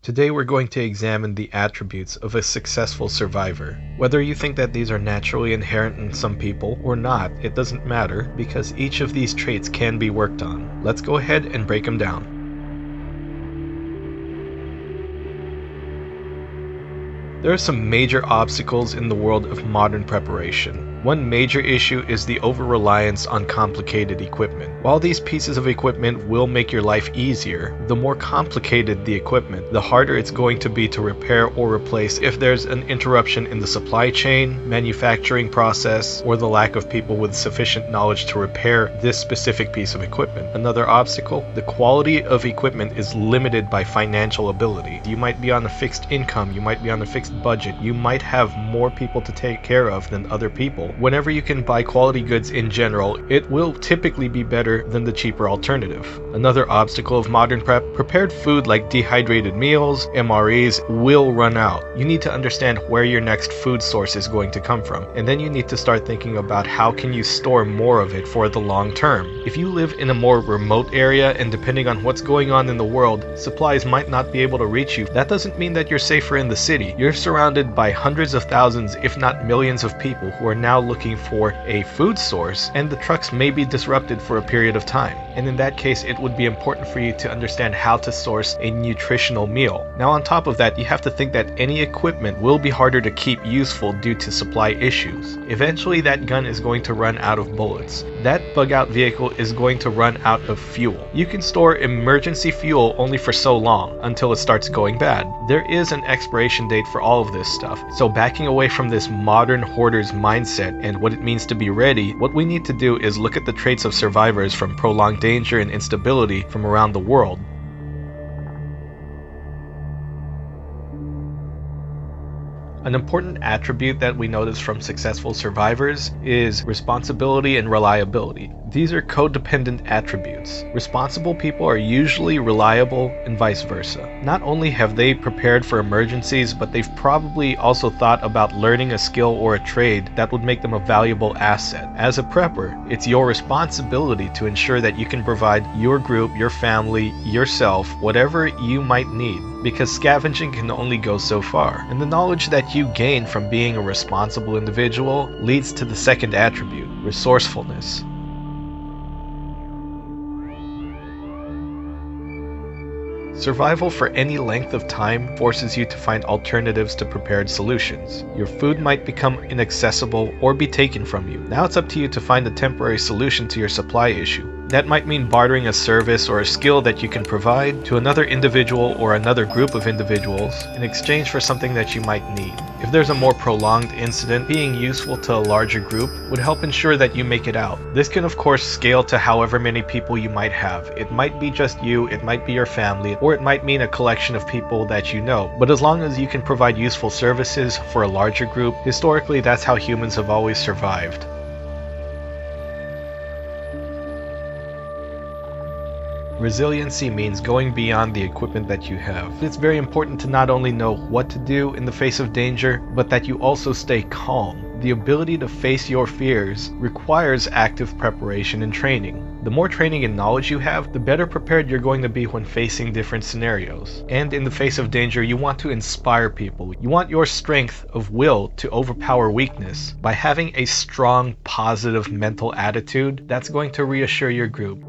Today we're going to examine the attributes of a successful survivor. Whether you think that these are naturally inherent in some people or not, it doesn't matter because each of these traits can be worked on. Let's go ahead and break them down. There are some major obstacles in the world of modern preparation. One major issue is the over-reliance on complicated equipment. While these pieces of equipment will make your life easier, the more complicated the equipment, the harder it's going to be to repair or replace if there's an interruption in the supply chain, manufacturing process, or the lack of people with sufficient knowledge to repair this specific piece of equipment. Another obstacle, the quality of equipment is limited by financial ability. You might be on a fixed income, you might be on a fixed budget, you might have more people to take care of than other people. Whenever you can buy quality goods in general, it will typically be better than the cheaper alternative. Another obstacle of modern prep, prepared food like dehydrated meals, MREs, will run out. You need to understand where your next food source is going to come from, and then you need to start thinking about how can you store more of it for the long term. If you live in a more remote area and depending on what's going on in the world, supplies might not be able to reach you. That doesn't mean that you're safer in the city. You're surrounded by hundreds of thousands, if not millions of people who are now looking for a food source, and the trucks may be disrupted for a period of time. And in that case, it would be important for you to understand how to source a nutritional meal. Now on top of that, you have to think that any equipment will be harder to keep useful due to supply issues. Eventually that gun is going to run out of bullets. That bug out vehicle is going to run out of fuel. You can store emergency fuel only for so long until it starts going bad. There is an expiration date for all of this stuff. So backing away from this modern hoarder's mindset and what it means to be ready, what we need to do is look at the traits of survivors from prolonged danger and instability from around the world. An important attribute that we notice from successful survivors is responsibility and reliability. These are codependent attributes. Responsible people are usually reliable and vice versa. Not only have they prepared for emergencies, but they've probably also thought about learning a skill or a trade that would make them a valuable asset. As a prepper, it's your responsibility to ensure that you can provide your group, your family, yourself, whatever you might need, because scavenging can only go so far. And the knowledge that you gain from being a responsible individual leads to the second attribute, resourcefulness. Survival for any length of time forces you to find alternatives to prepared solutions. Your food might become inaccessible or be taken from you. Now it's up to you to find a temporary solution to your supply issue. That might mean bartering a service or a skill that you can provide to another individual or another group of individuals in exchange for something that you might need. If there's a more prolonged incident, being useful to a larger group would help ensure that you make it out. This can of course scale to however many people you might have. It might be just you, it might be your family, or it might mean a collection of people that you know. But as long as you can provide useful services for a larger group, historically that's how humans have always survived. Resiliency means going beyond the equipment that you have. It's very important to not only know what to do in the face of danger, but that you also stay calm. The ability to face your fears requires active preparation and training. The more training and knowledge you have, the better prepared you're going to be when facing different scenarios. And in the face of danger, you want to inspire people. You want your strength of will to overpower weakness by having a strong, positive mental attitude that's going to reassure your group.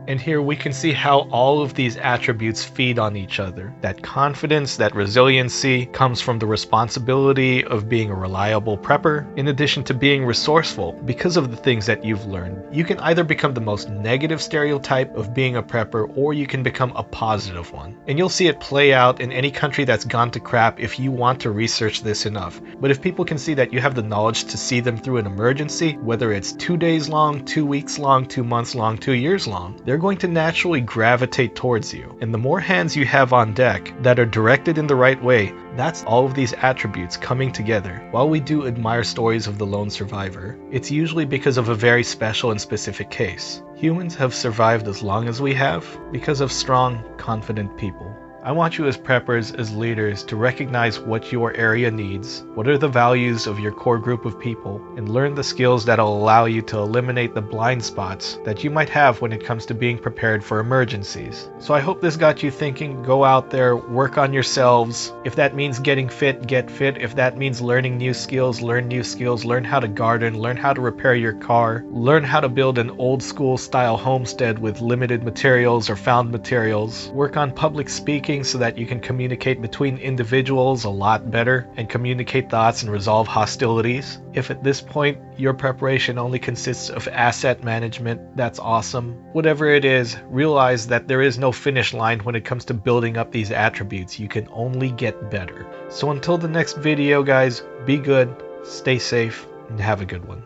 And here we can see how all of these attributes feed on each other. That confidence, that resiliency comes from the responsibility of being a reliable prepper, in addition to being resourceful because of the things that you've learned. You can either become the most negative stereotype of being a prepper, or you can become a positive one. And you'll see it play out in any country that's gone to crap if you want to research this enough. But if people can see that you have the knowledge to see them through an emergency, whether it's 2 days long, 2 weeks long, 2 months long, 2 years long, they're going to naturally gravitate towards you. And the more hands you have on deck that are directed in the right way, that's all of these attributes coming together. While we do admire stories of the lone survivor, it's usually because of a very special and specific case. Humans have survived as long as we have because of strong, confident people. I want you as preppers, as leaders, to recognize what your area needs, what are the values of your core group of people, and learn the skills that'll allow you to eliminate the blind spots that you might have when it comes to being prepared for emergencies. So I hope this got you thinking. Go out there, work on yourselves. If that means getting fit, get fit. If that means learning new skills, learn new skills. Learn how to garden, learn how to repair your car, learn how to build an old school style homestead with limited materials or found materials. Work on public speaking so that you can communicate between individuals a lot better and communicate thoughts and resolve hostilities. If at this point your preparation only consists of asset management, that's awesome. Whatever it is, realize that there is no finish line when it comes to building up these attributes. You can only get better. So until the next video, guys, be good, stay safe, and have a good one.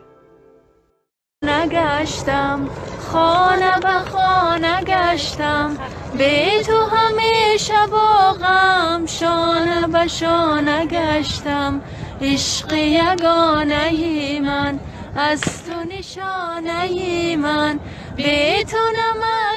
نگشتم خانه به خانه گشتم به تو همه شب و غم شانه به شانه گشتم عشق یگانه من از تو نشانه من به تو نمک